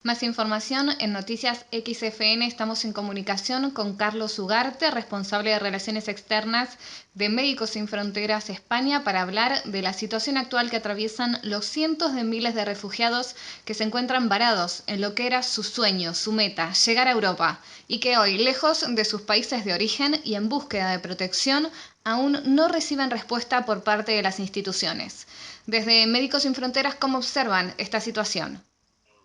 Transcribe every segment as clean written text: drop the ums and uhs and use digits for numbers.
Más información en Noticias XFN. Estamos en comunicación con Carlos Ugarte, responsable de Relaciones Externas de Médicos Sin Fronteras España, para hablar de la situación actual que atraviesan los cientos de miles de refugiados que se encuentran varados en lo que era su sueño, su meta, llegar a Europa, y que hoy, lejos de sus países de origen y en búsqueda de protección, aún no reciben respuesta por parte de las instituciones. Desde Médicos Sin Fronteras, ¿cómo observan esta situación?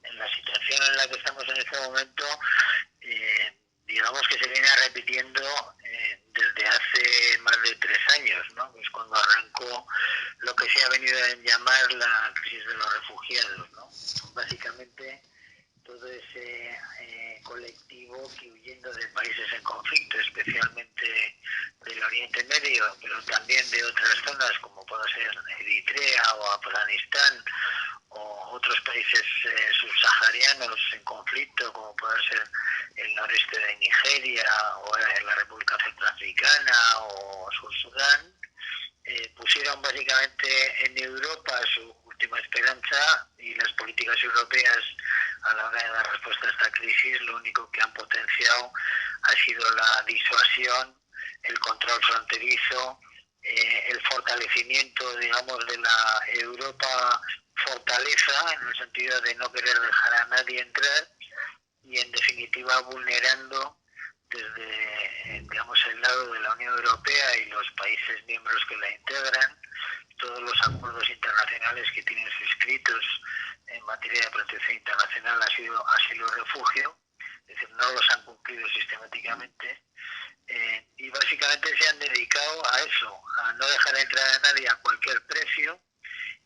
En la situación en la que estamos en este momento, digamos que se viene repitiendo desde hace más de 3 años, ¿no? Pues cuando arrancó lo que se ha venido a llamar la crisis de los refugiados, ¿no? Básicamente todo ese colectivo que, huyendo de países en conflicto, especialmente del Oriente Medio, pero también de otras zonas como puede ser Eritrea o Afganistán, o otros países subsaharianos en conflicto, como puede ser el noreste de Nigeria o la República Centroafricana o Sudán, pusieron básicamente en Europa su última esperanza, y las políticas europeas, a la hora de dar respuesta a esta crisis, lo único que han potenciado ha sido la disuasión, el control fronterizo, el fortalecimiento, digamos, de la Europa fortaleza, en el sentido de no querer dejar a nadie entrar, y en definitiva vulnerando desde, digamos, el lado de la Unión Europea y los países miembros que la integran todos los acuerdos internacionales que tienen suscritos en materia de protección internacional, asilo y refugio. Es decir, no los han cumplido sistemáticamente, y básicamente se han dedicado a eso, a no dejar entrar a nadie a cualquier precio,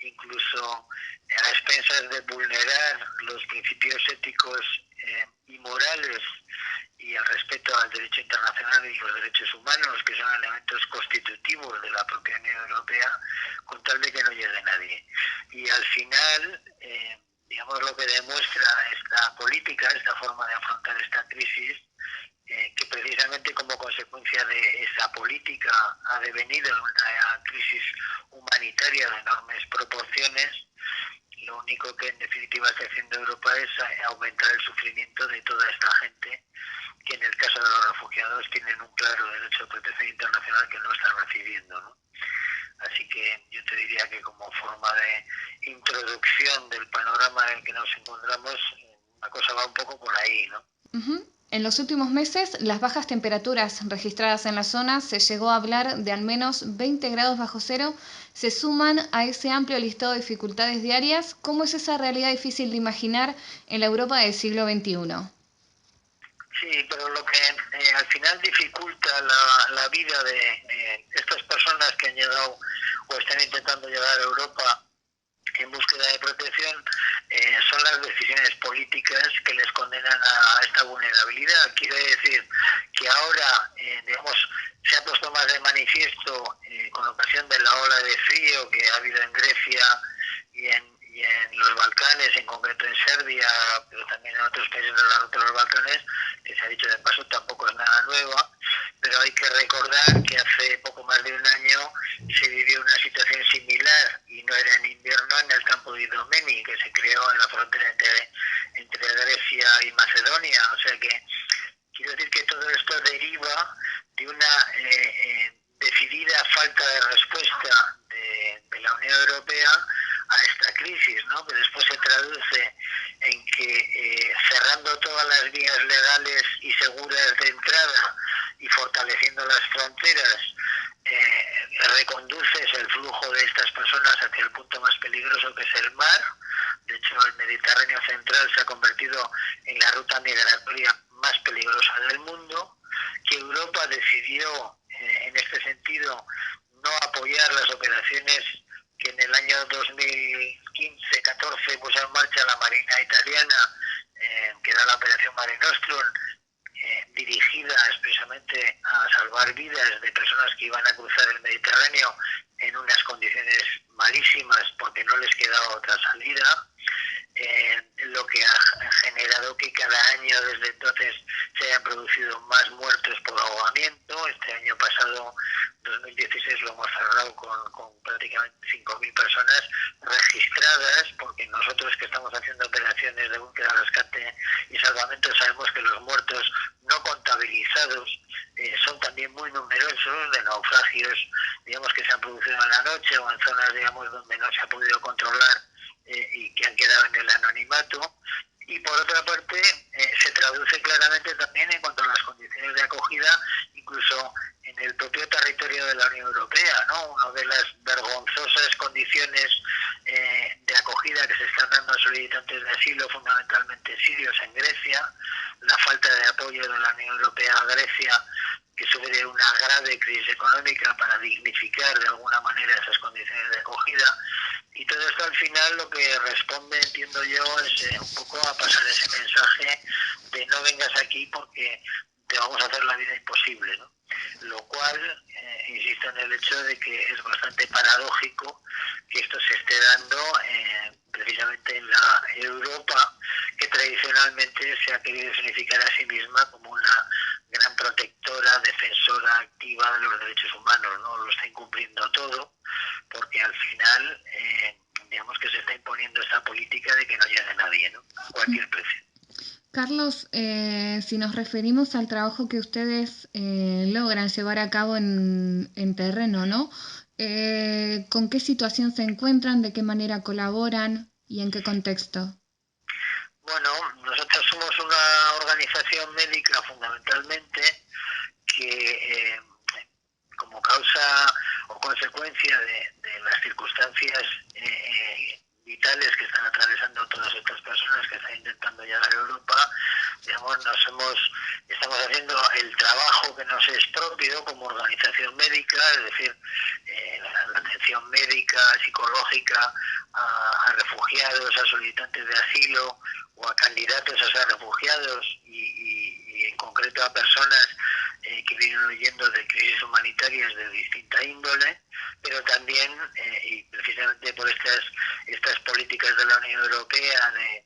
incluso a expensas de vulnerar los principios éticos y morales y el respeto al derecho internacional y los derechos humanos, que son elementos constitutivos de la propia Unión Europea, con tal de que no llegue nadie. Y al final, digamos, lo que demuestra esta política, esta forma de afrontar esta crisis, que precisamente como consecuencia de esa política ha devenido en una crisis humanitaria de enormes proporciones, lo único que en definitiva está haciendo Europa es aumentar el sufrimiento de toda esta gente que, en el caso de los refugiados, tienen un claro derecho de protección internacional que no están recibiendo, ¿no? Así que yo te diría que, como forma de introducción del panorama en el que nos encontramos, la cosa va un poco por ahí, ¿no? En los últimos meses, las bajas temperaturas registradas en la zona, se llegó a hablar de al menos 20 grados bajo cero, se suman a ese amplio listado de dificultades diarias. ¿Cómo es esa realidad difícil de imaginar en la Europa del siglo XXI? Sí, pero lo que al final dificulta la vida de estas personas que han llegado o están intentando llegar a Europa en búsqueda de protección, son las decisiones políticas que les condenan a esta vulnerabilidad. Quiere decir que ahora, digamos, se ha puesto más de manifiesto, con ocasión de la ola de frío que ha habido en Grecia y en los Balcanes, en concreto en Serbia, pero también en otros países de la ruta de los Balcanes, que se ha dicho de paso tampoco es nada nueva, pero hay que recordar que hace poco más de un año se vivió una situación similar, y no era en invierno, en el campo de Idomeni, que se creó en la frontera entre Grecia y Macedonia. O sea que quiero decir que todo esto deriva de una decidida falta de respuesta de la Unión Europea a esta crisis, ¿no? Que después se traduce en que, cerrando todas las vías legales y seguras de entrada y fortaleciendo las fronteras, reconduces el flujo de estas personas hacia el punto más peligroso, que es el mar. De hecho, el Mediterráneo central se ha convertido en la ruta migratoria más peligrosa del mundo, que Europa decidió, en este sentido, no apoyar las operaciones que en el año 2015-14 puso en marcha la Marina italiana, que era la Operación Mare Nostrum, dirigida expresamente a salvar vidas de personas que iban a cruzar el Mediterráneo en unas condiciones malísimas porque no les quedaba otra salida, lo que ha generado que cada año desde entonces se hayan producido más muertos por ahogamiento. Este año pasado, 2016, lo hemos cerrado con prácticamente 5.000 personas registradas, porque nosotros que estamos haciendo operaciones de búsqueda, rescate y salvamento sabemos que los muertos no contabilizados son también muy numerosos, de naufragios, digamos, que se han producido en la noche o en zonas, digamos, donde no se ha podido controlar y que han quedado en el anonimato. Y por otra parte, se traduce claramente también en cuanto a las condiciones de acogida, incluso en el propio territorio de la Unión Europea, ¿no? Una de las vergonzosas condiciones de acogida que se están dando a solicitantes de asilo, fundamentalmente sirios en Grecia, la falta de apoyo de la Unión Europea a Grecia, que sufre una grave crisis económica, para dignificar de alguna manera esas condiciones de acogida. Y todo esto al final lo que responde, entiendo yo, es un poco a pasar ese mensaje de no vengas aquí porque te vamos a hacer la vida imposible, ¿no? Lo cual, insisto en el hecho de que es bastante paradójico que esto se esté dando precisamente en la Europa, que tradicionalmente se ha querido significar a sí misma como una gran protectora, defensora activa de los derechos humanos, ¿no? Lo está incumpliendo todo, porque al final, digamos que se está imponiendo esta política de que no llegue nadie, ¿no? A cualquier precio. Carlos, si nos referimos al trabajo que ustedes logran llevar a cabo en terreno, ¿no? ¿Con qué situación se encuentran? ¿De qué manera colaboran? ¿Y en qué contexto? Bueno, nosotros somos una organización médica fundamentalmente que como causa o consecuencia de las circunstancias vitales que están atravesando todas estas personas que están intentando llegar a Europa, digamos, estamos haciendo el trabajo que nos es propio como organización médica, es decir, la atención médica, psicológica a refugiados, a solicitantes de asilo o a candidatos a ser refugiados y en concreto a personas que vienen huyendo de crisis humanitarias de distinta índole, pero también, y precisamente por estas políticas de la Unión Europea, de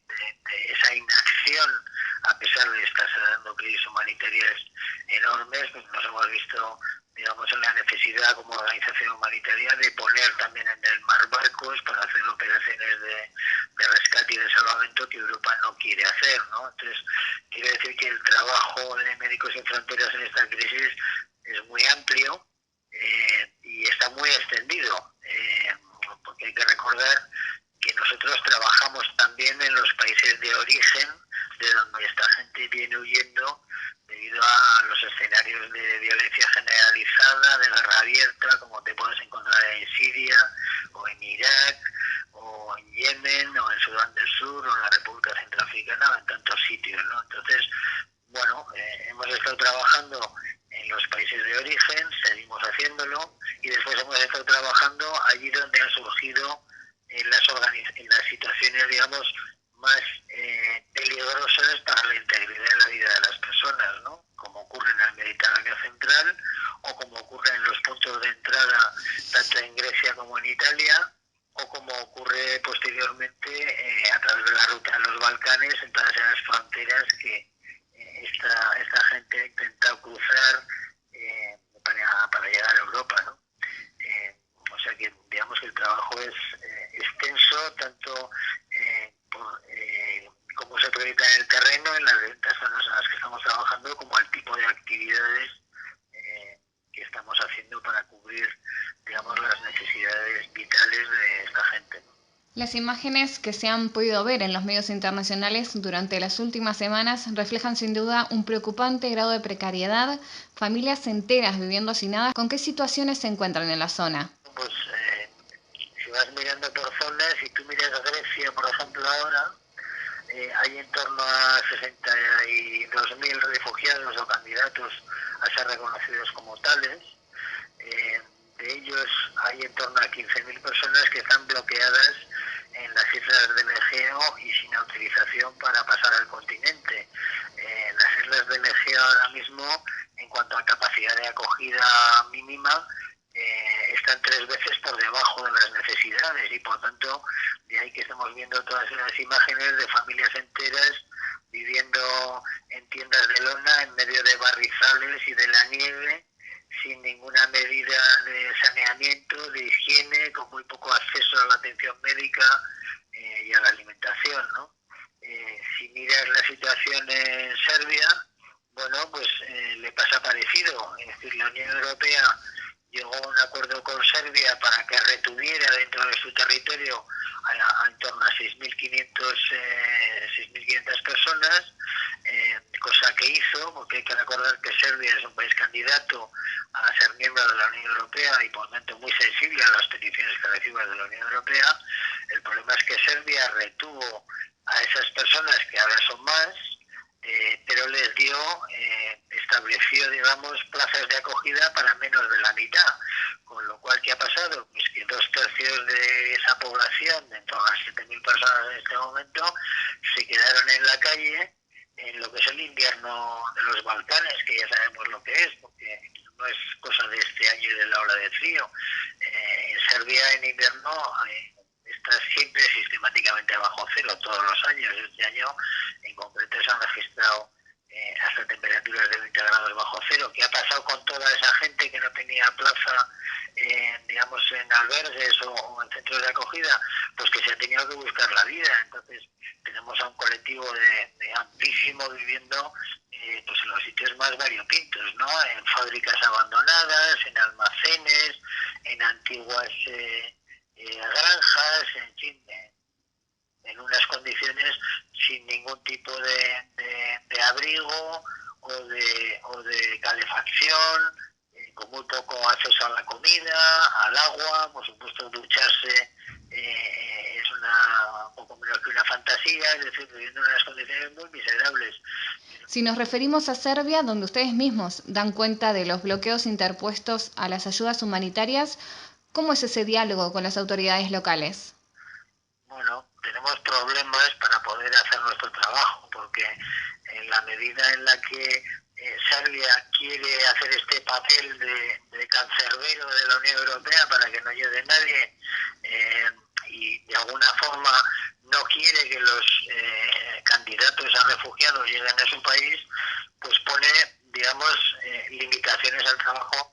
esa inacción, a pesar de estarse dando crisis humanitarias enormes, pues nos hemos visto, digamos, en la necesidad como organización humanitaria de poner también en el mar barcos para hacer operaciones de rescate y de salvamento que Europa no quiere hacer, ¿no? Entonces, quiero decir que el trabajo de Médicos Sin Fronteras en esta crisis es muy amplio y está muy extendido, porque hay que recordar que nosotros trabajamos también en los países de origen, de donde esta gente viene huyendo debido a los escenarios de violencia generalizada, de guerra abierta, como te puedes encontrar en Siria, o en Irak, o en Yemen, o en Sudán del Sur, o en la República Centroafricana, o en tantos sitios, ¿no? Entonces, bueno, hemos estado trabajando en los países de origen, seguimos haciéndolo, y después hemos estado trabajando allí donde han surgido en las situaciones, digamos, más peligrosas para la integridad de la vida de las personas, ¿no? Como ocurre en el Mediterráneo central o como ocurre en los puntos de entrada tanto en Grecia como en Italia, o como ocurre posteriormente a través de la ruta de los Balcanes, en todas esas fronteras que esta gente ha intentado cruzar para llegar a Europa, ¿no? O sea que digamos que el trabajo es extenso, tanto por cómo se proyecta en el terreno, en las distintas zonas en las que estamos trabajando, como el tipo de actividades que estamos haciendo para cubrir, digamos, las necesidades vitales de esta gente, ¿no? Las imágenes que se han podido ver en los medios internacionales durante las últimas semanas reflejan sin duda un preocupante grado de precariedad, familias enteras viviendo hacinadas. ¿Con qué situaciones se encuentran en la zona? Pues si vas mirando por zonas, si tú miras a Grecia, por ejemplo, ahora, hay en torno a 62.000 refugiados o candidatos a ser reconocidos como tales. De ellos hay en torno a 15.000 personas que están bloqueadas en las islas del Egeo y sin autorización para pasar al continente. Las islas del Egeo ahora mismo, en cuanto a capacidad de acogida mínima, están 3 veces por debajo de las necesidades y por tanto de ahí que estamos viendo todas esas imágenes de familias enteras viviendo en tiendas de lona en superficiales y de la nieve, sin ninguna medida de saneamiento, de higiene, con muy poco acceso a la atención médica y a la alimentación, ¿no? Si miras la situación en Serbia, bueno, pues le pasa parecido. Es decir, la Unión Europea llegó a un acuerdo con Serbia para que retuviera dentro de su territorio a en torno a 6.500 personas, cosa que hizo, porque hay que recordar que Serbia es un país candidato a ser miembro de la Unión Europea y por tanto muy sensible a las peticiones que recibe de la Unión Europea. El problema es que Serbia retuvo a esas personas, que ahora son más, pero les dio, estableció, digamos, plazas de acogida para menos de la mitad. Con lo cual, ¿qué ha pasado? Pues que 2/3 de esa población, de en torno a 7.000 personas en este momento, se quedaron en la calle en lo que es el invierno de los Balcanes, que ya sabemos lo que es, porque no es cosa de este año y de la ola de frío. En Serbia, en invierno, está siempre sistemáticamente bajo cero, todos los años. Este año, en concreto, se han registrado hasta temperaturas de 20 grados bajo cero. ¿Qué ha pasado con toda esa gente que no tenía plaza, digamos, en albergues o en centros de acogida? Pues que se ha tenido que buscar la vida. Entonces, tenemos a un colectivo de amplísimo viviendo pues en los sitios más variopintos, ¿no? En fábricas abandonadas, en almacenes, en antiguas granjas, en fin, en unas condiciones sin ningún tipo de abrigo o de calefacción, con muy poco acceso a la comida, al agua. Por supuesto, ducharse es un poco menos que una fantasía, es decir, viviendo en unas condiciones muy miserables. Si nos referimos a Serbia, donde ustedes mismos dan cuenta de los bloqueos interpuestos a las ayudas humanitarias, ¿cómo es ese diálogo con las autoridades locales? Bueno, tenemos problemas para poder hacer nuestro trabajo, porque en la medida en la que Serbia quiere hacer este papel de cancerbero de la Unión Europea para que no llegue nadie, y de alguna forma no quiere que los candidatos a refugiados lleguen a su país, pues pone, digamos, limitaciones al trabajo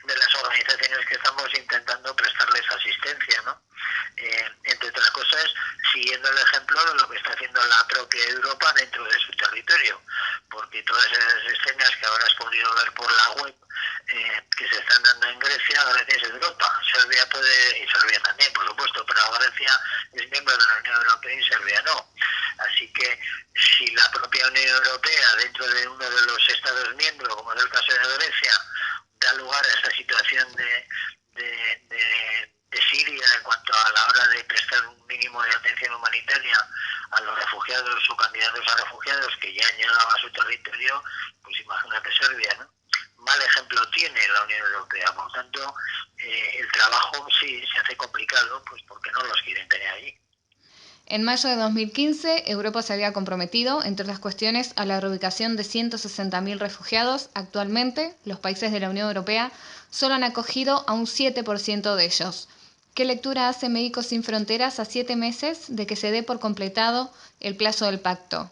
de las organizaciones que estamos intentando prestarles asistencia, ¿no? Entre otras cosas, siguiendo el ejemplo de lo que está haciendo la propia Europa dentro de su territorio, porque todas esas escenas que habrás podido ver por la web que se están dando en Grecia, gracias a Europa. Serbia puede, y Serbia también, por supuesto, pero Grecia es miembro de la Unión Europea y Serbia no. Así que si la propia Unión Europea, dentro de uno de los Estados miembros, como es el caso de Grecia, da lugar a esta situación de Siria en cuanto a la hora de prestar un mínimo de atención humanitaria a los refugiados o candidatos a refugiados que ya han llegado a su territorio, pues imagínate Serbia, ¿no? Mal ejemplo tiene la Unión Europea, por tanto, el trabajo sí se hace complicado, pues porque no los quieren tener allí. En mayo de 2015, Europa se había comprometido, entre otras cuestiones, a la reubicación de 160.000 refugiados. Actualmente, los países de la Unión Europea solo han acogido a un 7% de ellos. ¿Qué lectura hace Médicos Sin Fronteras a 7 meses de que se dé por completado el plazo del pacto?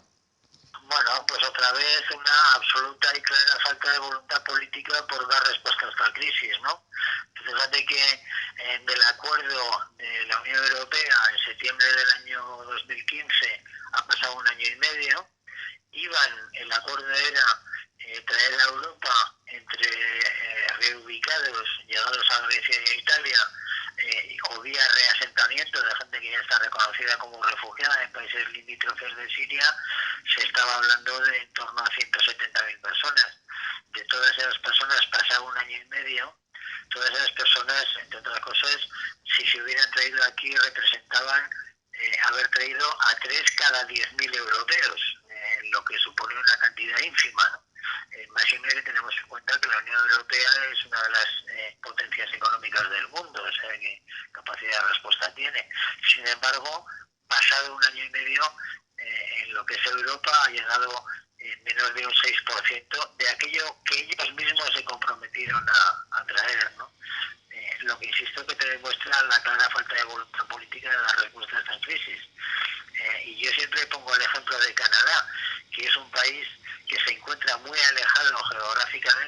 Bueno, pues otra vez una absoluta y clara falta de voluntad política por dar respuesta a esta crisis, ¿no? Fíjate que del acuerdo de la Unión Europea en septiembre del año 2015 ha pasado un año y medio. El acuerdo era traer a Europa entre reubicados llegados a Grecia y a Italia, o vía reasentamiento de gente que ya está reconocida como refugiada en países limítrofes de Siria. Se estaba hablando de en torno a 170.000 personas. De todas esas personas, pasado un año y medio, todas esas personas, entre otras cosas, si se hubieran traído aquí, representaban haber traído a 3 cada 10.000 europeos, lo que supone una cantidad ínfima, ¿no? Más y menos tenemos en cuenta que la Unión Europea es una de las potencias económicas del mundo, o sea, que capacidad de respuesta tiene. Sin embargo, pasado un año y medio, en lo que es Europa ha llegado menos de un 6% de aquello que ellos mismos se comprometieron a traer, ¿no? Lo que insisto que te demuestra la clara falta de voluntad política de dar respuesta a esta crisis. Y yo siempre pongo el ejemplo de Canadá, que es un país que se encuentra muy alejado geográficamente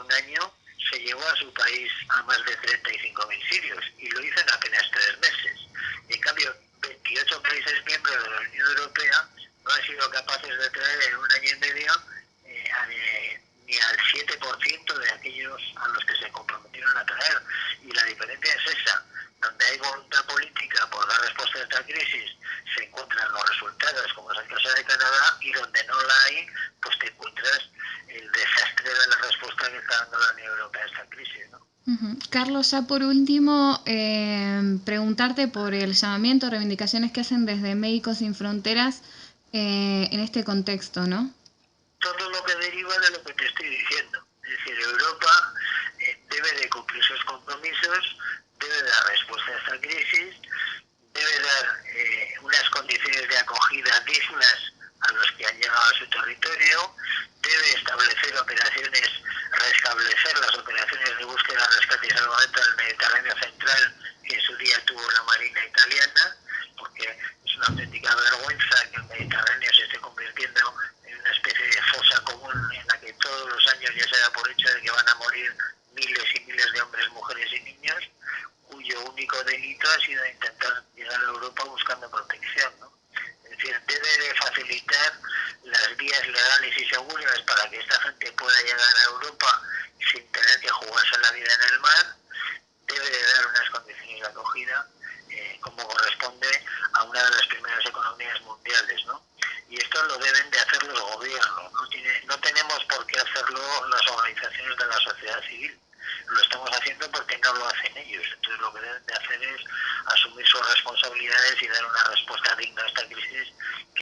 un año se llevó a su país a más de 35.000 sirios y lo hizo en apenas 3 meses. Y en cambio, 28 países miembros de la Unión Europea no han sido capaces de traer en un año y medio ni al 7% de aquellos a los que se comprometieron a traer. Y la diferencia es esa: donde hay voluntad política por dar respuesta a esta crisis, se encuentran los resultados, como es el caso de Canadá, y donde no la hay, pues te encuentras el desastre de la respuesta que está dando la Unión Europea a esta crisis, ¿no? Carlos, ya por último, preguntarte por el llamamiento, reivindicaciones que hacen desde Médicos Sin Fronteras en este contexto, ¿no? Todo lo que deriva de lo que te estoy diciendo. Es decir, Europa debe de cumplir sus compromisos, debe dar respuesta a esta crisis, debe dar unas condiciones de acogida dignas a los que han llegado a su territorio, debe establecer operaciones, restablecer las operaciones de búsqueda, rescate y salvamento en el Mediterráneo central que en su día tuvo la Marina italiana, porque es una auténtica vergüenza que el Mediterráneo se esté convirtiendo en una especie de fosa común en la que todos los años ya se da por hecho de que van a morir miles y miles de hombres, mujeres y niños, cuyo único delito ha sido intentar llegar a Europa buscando protección, ¿no? Es decir, debe de facilitar las vías legales y seguras para que esta gente pueda llegar a Europa sin tener que jugarse la vida en el mar,